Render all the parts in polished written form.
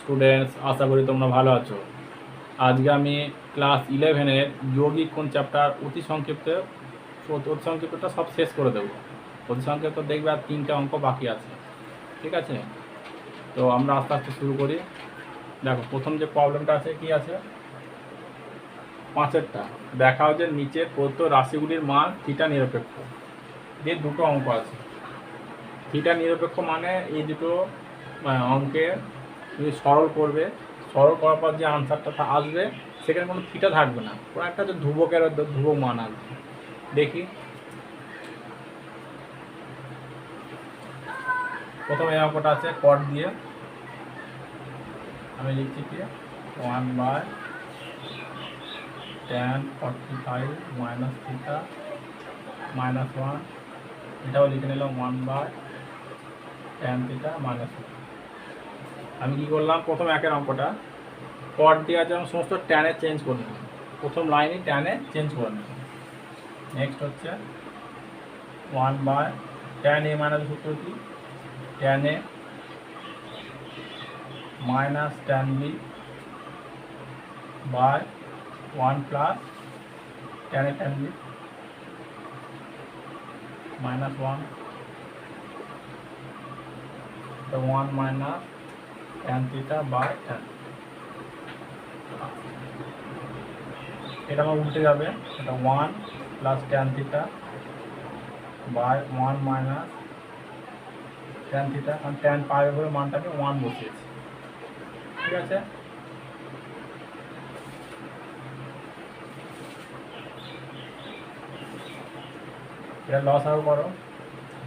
Students, আশা করি তোমরা ভালো আছো। আজকে আমি ক্লাস 11-এর যৌগিক কোণ চ্যাপ্টার অতি সংক্ষিপ্তটা সব শেষ করে দেবো। অতি সংক্ষিপ্ত দেখবে আর 3টে অঙ্ক বাকি আছে, ঠিক আছে? তো আমরা আস্তে আস্তে শুরু করি। দেখো, প্রথম যে প্রবলেমটা আছে কি আছে, 5-এরটা দেখাও যে নিচে প্রদত্ত রাশিগুলির মান থিটা নিরপেক্ষ। যে দুটো অঙ্ক আছে, থিটা নিরপেক্ষ মানে এই দুটো অঙ্কে তুমি সরল করবে, সরল করার পর যে আনসারটা আসবে সেখানে কোনো থিটা থাকবে না, কোনো একটা যে ধ্রুবকের ধ্রুবক মান আসবে। দেখি, প্রথমে এই অঙ্কটা আছে কট দিয়ে, আমি লিখছি কি 1/tan 45 মাইনাস থিটা মাইনাস 1, এটাও লিখে নিলাম 1/tan থিটা মাইনাস 1। আমি কী করলাম, প্রথম একের অঙ্কটা কট দিয়ে আছে, আমি সমস্ত ট্যানে চেঞ্জ করে নিলাম, প্রথম লাইনই ট্যানে চেঞ্জ করে নিলাম। নেক্সট হচ্ছে 1/tan a মাইনাস সূত্র কি, tan a minus tan b by 1 plus tan a tan b minus 1, 1 minus tan theta by tan। এটা আমার উল্টে যাবে, এটা 1 plus tan theta by 1 minus tan theta, কারণ tan পাওয়ার উপরে মানটাকে 1 বসিয়েছি, ঠিক আছে? এটা লস আউট করো,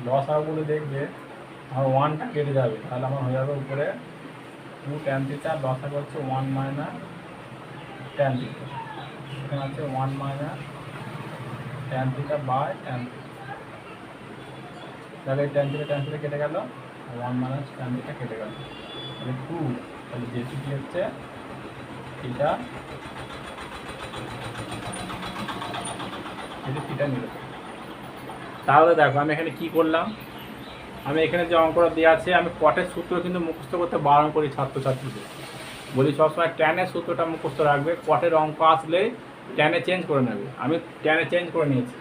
লস আউট করে দেখবে আমার 1টা কেটে যাবে, তাহলে আমার হয়ে যাবে উপরে 2 tan থিটা, লস আউট হচ্ছে 1 মাইনাস tan থিটা, এখানে আছে 1 minus tan theta by tan theta. তাহলে tan থিটা কেটে গেল, 1 মাইনাস tan থিটা কেটে গেল, তাহলে 2, তাহলে যেটি কি হচ্ছে থিটা, এটি থিটা নিল। তাহলে দেখো আমি এখানে কি করলাম, আমি এখানে যে অঙ্কটা দেওয়া আছে আমি কটের সূত্র কিন্তু মুখস্থ করতে বারণ করি ছাত্রছাত্রীদের, বলি সবসময় ট্যানের সূত্রটা মুখস্থ রাখবে, কটের অঙ্ক আসলে ট্যানে চেঞ্জ করে নেবে। আমি ট্যানে চেঞ্জ করে নিয়েছি,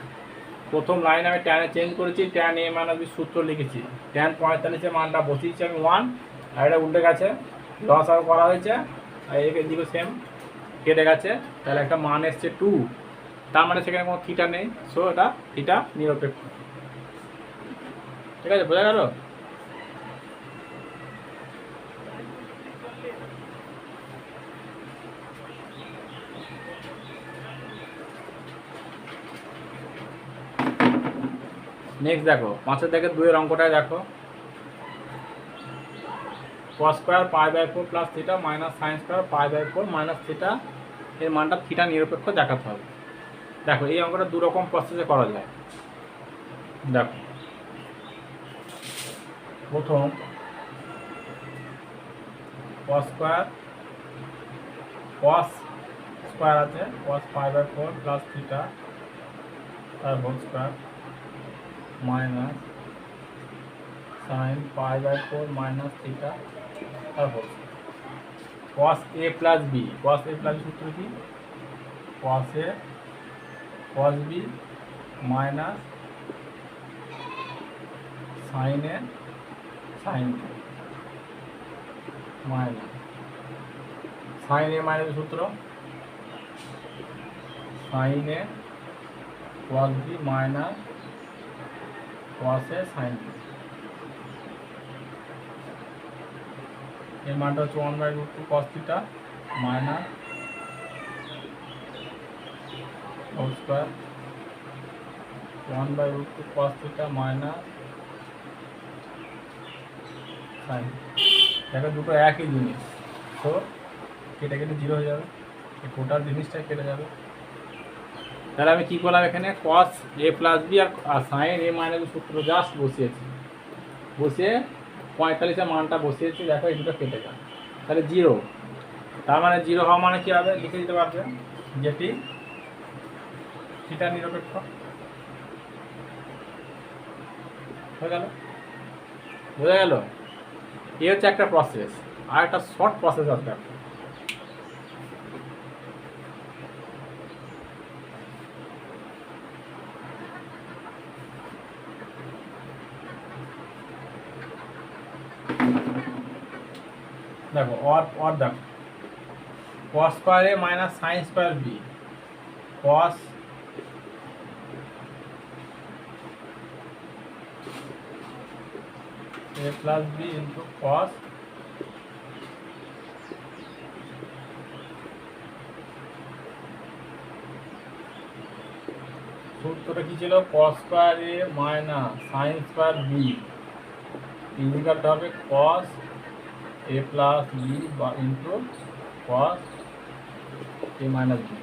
প্রথম লাইন আমি ট্যানে চেঞ্জ করেছি, tan a মাইনাস b সূত্র লিখেছি, tan 45-এর মানটা বসিয়েছি আমি 1, আর এটা উল্টে গেছে, লস আউট করা হয়েছে, আর একে দিকে সেম কেটে গেছে, তাহলে একটা মান এসছে 2, তার মানে সেখানে কোনো থিটা নেই, সো এটা থিটা নিরপেক্ষ, ঠিক আছে? বোঝা গেল? নেক্সট দেখো 5-এর দেখে 2-এর অঙ্কটায় দেখো, cos square π/4 plus theta minus sine square π/4 minus theta এর মানটা থিটা নিরপেক্ষ দেখাতে হবে। দেখো এই অঙ্কটা দু রকম প্রসেসে করা যায়। দেখো, প্রথম cos স্কোয়ার আছে, cos π/4 প্লাস থিটা তার whole square minus sine π/4 minus theta তার whole square. cos a plus b, cos a plus সূত্র কি, cos a cos b minus sine a sine b minus sine a minus সূত্র sine a cos b minus cos a sine b, এর মানটা হচ্ছে 1/√2 cos theta minus whole square 1/√2 cos theta minus sine. দেখো দুটো একই জিনিস, তো কেটে কেটে 0 হয়ে যাবে, এই টোটাল জিনিসটাই কেটে যাবে। তাহলে আমি কী করলাম, এখানে cos a প্লাস বি আর সাইন a মাইনাস সূত্র জাস্ট বসিয়েছি, বসিয়ে 45-এর মানটা বসিয়েছি, দেখো এই দুটো কেটে গেল, তাহলে 0। তার মানে 0 হওয়া মানে কী হবে, লিখে দিতে পারবে যেটি থিটা নিরপেক্ষ হয়ে গেল। বোঝা গেল? এই হচ্ছে একটা প্রসেস। আর একটা শর্ট প্রসেস আছে। দেখো অর দেখো cos square A minus sine square B, cos a plus B into cos সূত্রটা কি ছিল? cos square A minus sine square B ইকুয়ালটা হবে cos a প্লাস বি বা into cos a minus B.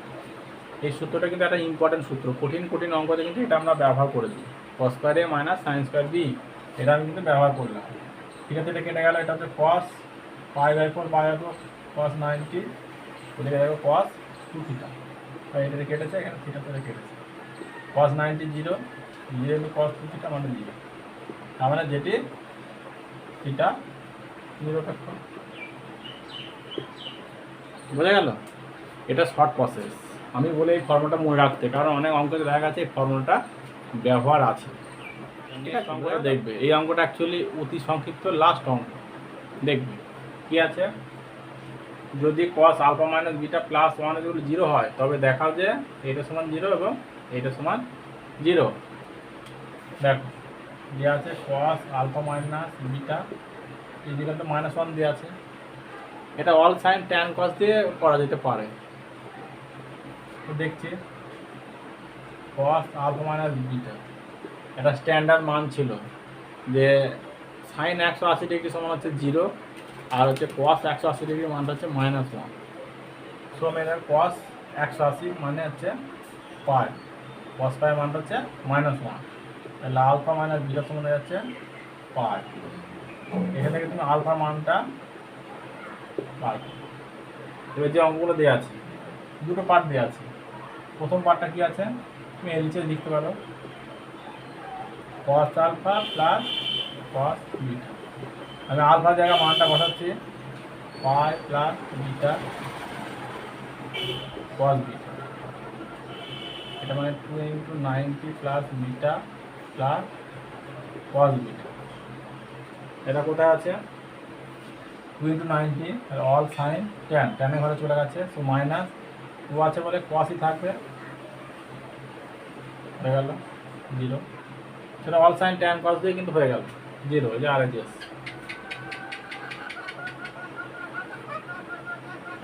এই সূত্রটা কিন্তু একটা ইম্পর্টেন্ট সূত্র, কঠিন কঠিন অঙ্কতে কিন্তু এটা আমরা ব্যবহার করেছি। cos square A minus sine square B এটা আমি কিন্তু ব্যবহার করলাম। ঠিক আছে, এটা কেটে গেল, এটা হচ্ছে cos π/4 বাই cos 90, ওদিকে দেখো cos 2 থিটা, এটা কেটেছে, এখানে থিটা থেকে কেটেছে। cos 90 0 0 ইন্টু cos 2 থিটা মানে 0, তার মানে যেটি থিটা নিরপেক্ষ। বোঝা গেল? এটা শর্ট প্রসেস। আমি বলে এই ফর্মুলাটা মনে রাখতে, কারণ অনেক অঙ্কে দেখা গেছে এই ফর্মুলাটা ব্যবহার আছে। ঠিক আছে, অঙ্কটা দেখবে। এই অঙ্কটা অ্যাকচুয়ালি অতি সংক্ষিপ্ত লাস্ট অঙ্ক। দেখবে কি আছে, যদি cos alpha minus beta plus 1 যদি 0 হয়, তবে দেখাও যে এটা সমান 0 এবং এটা সমান 0। দেখো দেওয়া আছে cos alpha minus beta equal to -1 দেওয়া আছে। এটা অল সাইন ট্যান কস দিয়ে করা যেতে পারে। তো দেখছি cos আলফা মাইনাস বিটা এটা স্ট্যান্ডার্ড মান ছিল যে সাইন 180 ডিগ্রি সমান হচ্ছে 0 আর হচ্ছে cos 180 ডিগ্রি মানটা হচ্ছে -1। সো মেরে cos 180 মানে হচ্ছে পাই, cos পাই মানটা হচ্ছে -1, তাহলে আলফা মাইনাস বিটা সমান হয়ে যাচ্ছে পাই। এখান থেকে তুমি আলফা মানটা পাই। এবার যে অঙ্কগুলো দেওয়া আছে, দুটো পার্ট দেওয়া আছে। প্রথম পার্টটা কি আছে, তুমি এর নিচে লিখতে পারো cos alpha plus cos beta. আমি আলফা জায়গায় মানটা বসাচ্ছি pi plus beta cos beta, এটা মানে 2 into 90 plus beta plus cos beta. এটা কোথায় আছে? 2 ইন্টু 90 অল সাইন ট্যান, ট্যানের ঘরে চলে গেছে, সো মাইনাস 2 আছে বলে cosই থাকবে, হয়ে গেল 0। সেটা অল সাইন ট্যান কস দিয়ে কিন্তু হয়ে গেল 0, এই যে RHS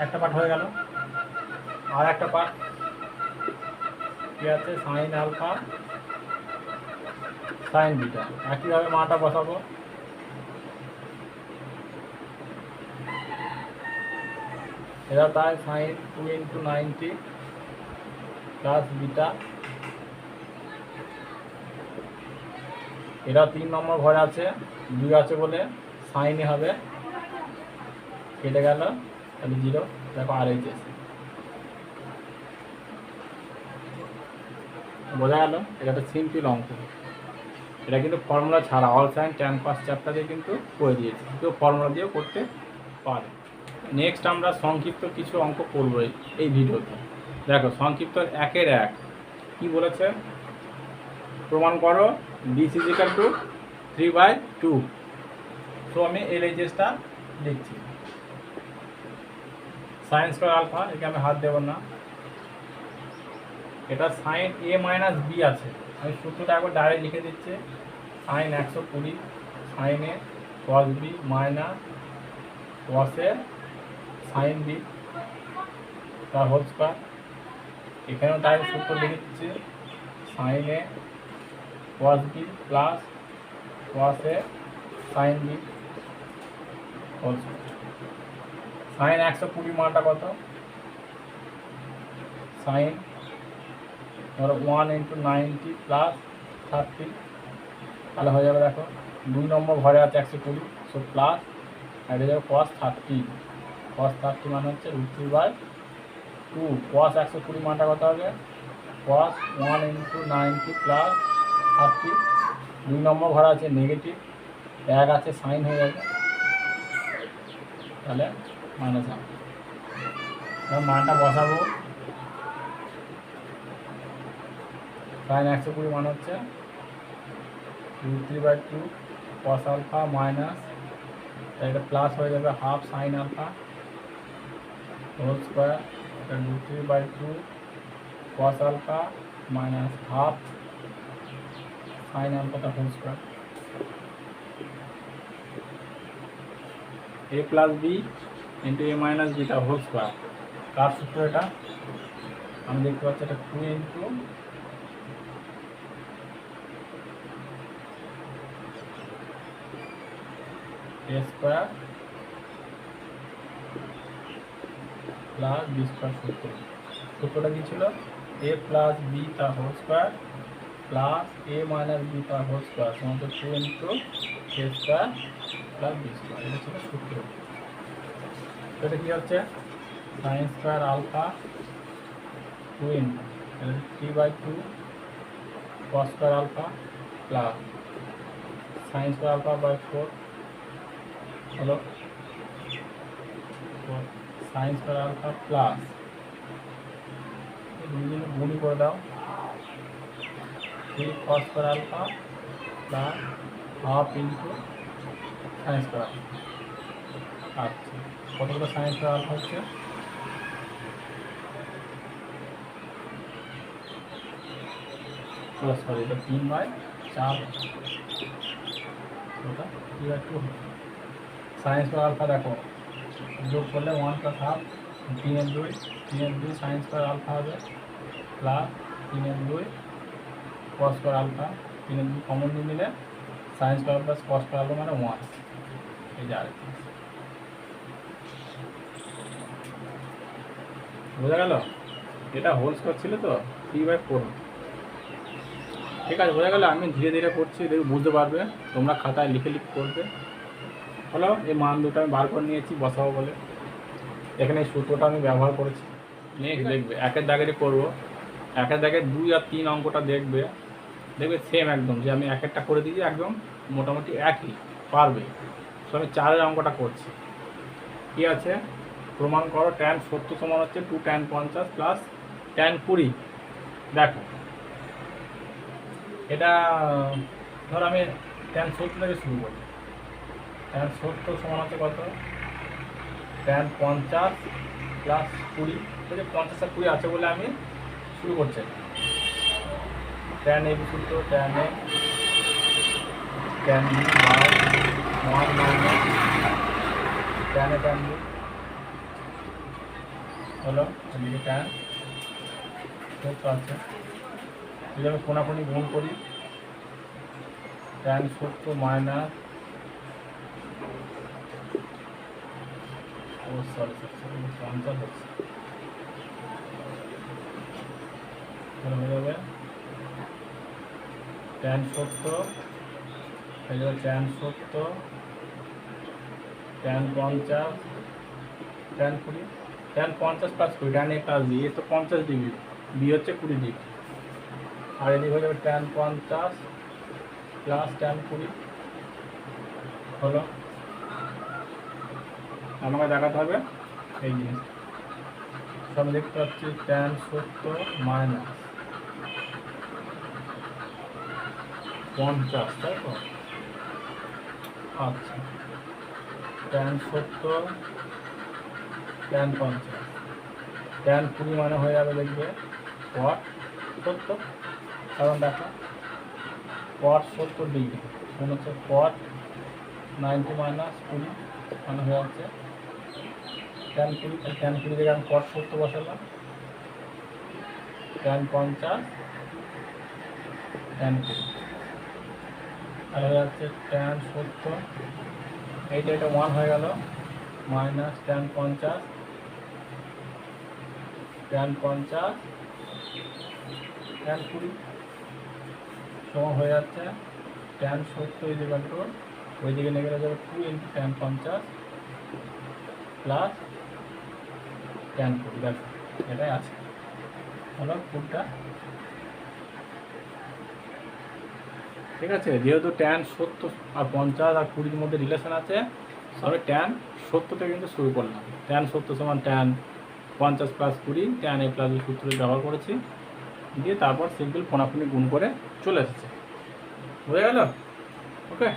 একটা পার্ট হয়ে গেল। আর একটা পার্ট কি আছে, সাইন আলফা সাইন বিটা, একইভাবে মানটা বসাবো। এটা তাই সাইন 2 ইন্টু 90 প্লাস বিটা, এটা 3 নম্বর ঘরে আছে, 2 আছে বলে সাইনে হবে, কেটে গেল, তাহলে 0। দেখো RHS বোঝা গেল? এটা একটা সিম্পল অঙ্ক, এটা কিন্তু ফর্মুলা ছাড়া অল সাইন ট্যান কস চ্যাপ্টার দিয়ে কিন্তু করে দিয়েছে, কেউ ফর্মুলা দিয়েও করতে পারে। নেক্সট আমরা সংক্ষিপ্ত কিছু অঙ্ক করবো এই ভিডিওতে। দেখো সংক্ষিপ্ত 1-এর 1 কি বলেছে, প্রমাণ করো BC = 3/2। তো আমি LHSটা লিখছি, সাইন স্কয়ার আলফা, একে আমি হাত দেব না, এটা সাইন A মাইনাস বি আছে, আমি সূত্রটা একবার ডাইরেক্ট লিখে দিচ্ছি, sine 120 sine A cos B minus cos A sine B তার হোল স্কয়ার। এখানেও তাই সূত্র লিখে দিচ্ছি, sine A cos B plus cos A sine B whole square. Sine 120 মানটা কত, সাইন ধরো 1 ইন্টু 90 প্লাস 30, তাহলে হয়ে যাবে, দেখো 2 নম্বর ঘরে আছে 120, সো প্লাস আর হয়ে যাবে cos 30, cos 30 মানে হচ্ছে √3/2। cos 120 মানটা কত হবে, cos 1 ইন্টু 90 প্লাস 30, 2 নম্বর ঘরে আছে নেগেটিভ, 1 আছে সাইন হয়ে যাবে, তাহলে মাইনাস হাফ। মানটা বসাবো, সাইন 120 মান হচ্ছে √3/2 cos আলফা মাইনাস, এটা প্লাস হয়ে যাবে half sine alpha whole square, √3/2 cos alpha minus half sine আলফাটা whole square. a plus B into a minus beta whole square. কার সূত্র এটা? আমি দেখতে পাচ্ছি এটা 2 into a square plus B square সূত্র। সূত্রটা কি ছিল? a প্লাস বি তার whole square plus a minus B তার হোল স্কোয়ার সমান 2 into a square plus B square. এটা ছিল সূত্র। এটা কি হচ্ছে? Sine square alpha 2 into 3/2 cos square alpha plus sine square alpha by 4 হলো সাইন স্কোয়ার আলফা প্লাস গুণি করে দাও 3 cos square alpha plus half into sine square alpha. আচ্ছা, কতগুলো সাইন স্কোয়ার আলফা হচ্ছে? সরি, এটা 3/4 ওটা 3/2 সাইন স্কোয়ার আলফা। দেখো যোগ করলে 1 plus half 3/2 sine square alpha হবে plus 3/2 cos square alpha. 3/2 common নিয়ে নিলে sine square plus cos square alpha মানে 1। এই যে আরেকটা বোঝা গেল? এটা হোল স্কোয়ার ছিল তো 3/4। ঠিক আছে, বোঝা গেল? আমি ধীরে ধীরে করছি, দেখে বুঝতে পারবে। তোমরা খাতায় লিখে করবে। হলো, এই মান দুটো আমি বার করে নিয়েছি বসাবো বলে। এখানে এই সূত্রটা আমি ব্যবহার করেছি। নেক্সট দেখবে একের দাগেরই করবো। একের দাগের 2 আর 3 অঙ্কটা দেখবে সেম একদম, যে আমি একটা করে দিয়েছি একদম মোটামুটি একই পারবে। তো আমি 4-এর অঙ্কটা করছি। কি আছে? প্রমাণ করো tan 70 সমান হচ্ছে 2 tan 50 প্লাস tan 20। দেখো এটা ধর আমি tan 70 থেকে শুরু করি। tan 70 সমান হচ্ছে কত? tan 50 plus 20। এই যে 50 আর 20 আছে বলে আমি শুরু করছি। tan a সূত্র tan a tan b by 1 minus tan a tan b হলো, এদিকে tan সূত্র আছে। যদি আমি কোনাকুনি গুণ করি tan সূত্র মাইনাস সরি 50 হচ্ছে হয়ে যাবে tan 70 হয়ে যাবে tan 70 tan 50 tan 20 tan 50 plus 20 tan a plus b। এ তো 50 ডিগ্রি, বি হচ্ছে 20 ডিগ্রি। আর এদিকে হয়ে যাবে tan 50 প্লাস tan 20 হলো। আমাকে দেখাতে হবে এই জিনিস। আমি দেখতে পাচ্ছি tan 70 মাইনাস 50, তাই তো? আচ্ছা, tan 70 tan 50 tan 20 মানে হয়ে যাবে দেখবে cot 70। কারণ দেখো cot 70 ডিগ্রি মানে হচ্ছে cot 90 মাইনাস 20 মানে হয়ে যাচ্ছে tan 20। tan 20 থেকে আমি cot 70 বসালাম, tan 50 tan 20 আর হয়ে যাচ্ছে tan 70। এইটা 1 হয়ে গেল মাইনাস tan 50 tan 50 tan 20 সমান হয়ে যাচ্ছে tan 70 ইকুয়াল টু ওইদিকে নিয়ে গেলে যাবে 2 ইন্টু tan 50 প্লাস tan 20। দেখো এটাই আছে হলো পুরোটা। ঠিক আছে, যেহেতু tan 70 আর 50 আর 20-র মধ্যে রিলেশন আছে, আমি ট্যান 70 থেকে কিন্তু শুরু করলাম। ট্যান 70 সমান tan 50 plus 20 tan A plus সূত্র ব্যবহার করেছি, দিয়ে তারপর সিম্পল ফোনাফোনি গুণ করে চলে এসেছে। বোঝা গেল? ওকে।